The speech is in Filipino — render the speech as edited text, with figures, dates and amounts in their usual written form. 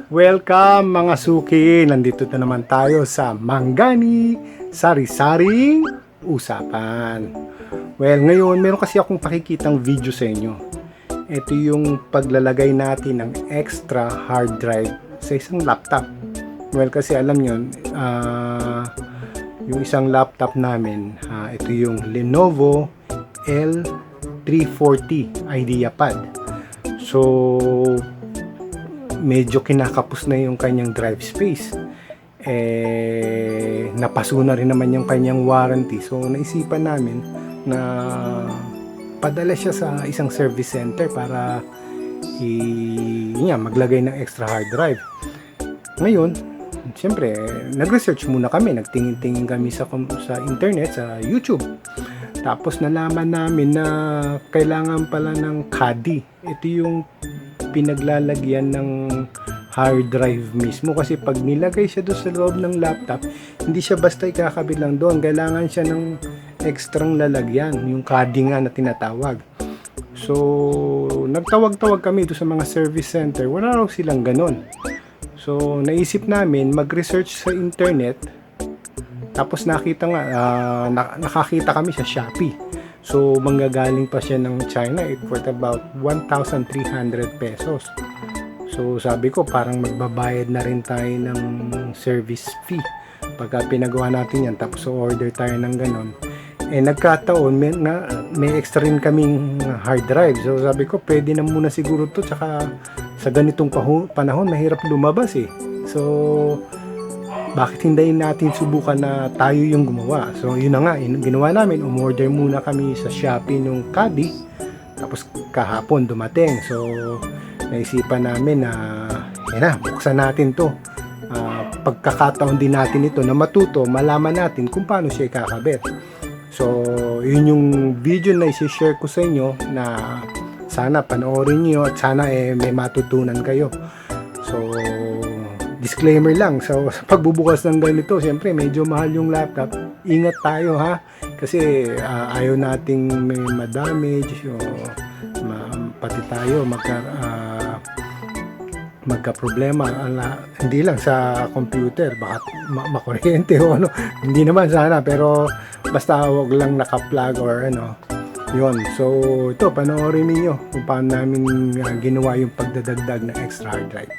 Welcome mga suki! Nandito na naman tayo sa Manggani Sari-Saring Usapan. Well, ngayon meron kasi akong pakikitang video sa inyo. Ito yung paglalagay natin ng extra hard drive sa isang laptop. Well, kasi alam nyo, yung isang laptop namin, ito yung Lenovo L340 IdeaPad. So, medyo kinakapos na yung kanyang drive space. Napaso na rin naman yung kanyang warranty. So, naisipan namin na padala siya sa isang service center para maglagay ng extra hard drive. Ngayon, siyempre, nag-research muna kami. Nagtingin-tingin kami sa internet, sa YouTube. Tapos nalaman namin na kailangan pala ng caddy. Ito yung pinaglalagyan ng hard drive mismo, kasi pag nilagay siya doon sa loob ng laptop, hindi siya basta ikakabit lang doon. Kailangan siya ng ekstrang lalagyan, yung caddy nga na tinatawag. So nagtawag-tawag kami doon sa mga service center, wala raw silang ganon. So naisip namin mag-research sa internet. Tapos nakakita kami sa Shopee. So, manggagaling pa siya ng China. It worth about 1,300 pesos. So, sabi ko, parang magbabayad na rin tayo ng service fee pagka pinagawa natin yan. Tapos, order tayo ng ganon. Nagkataon, may extra rin kaming hard drive. So, sabi ko, pwede na muna siguro to. Tsaka, sa ganitong panahon, mahirap lumabas eh. So, bakit hindi natin subukan na tayo yung gumawa? So yun na nga, ginawa namin, umorder muna kami sa Shopee nung caddy, tapos kahapon dumating. So naisipan namin na buksan natin to. Pagkakataon din natin ito na matuto, malaman natin kung paano siya ikakabit. So yun yung video na isi-share ko sa inyo, na sana panoorin niyo at sana may matutunan kayo. So disclaimer lang, so sa pagbubukas ng ganito, siyempre medyo mahal yung laptop. Ingat tayo ha, kasi ayaw nating may ma-damage o pati tayo magka-problema. Hindi lang sa computer, baka makuryente o ano, hindi naman sana, pero basta wag lang naka-plug or ano yun. So ito, panoorin niyo kung paano namin ginawa yung pagdadagdag ng extra hard drive.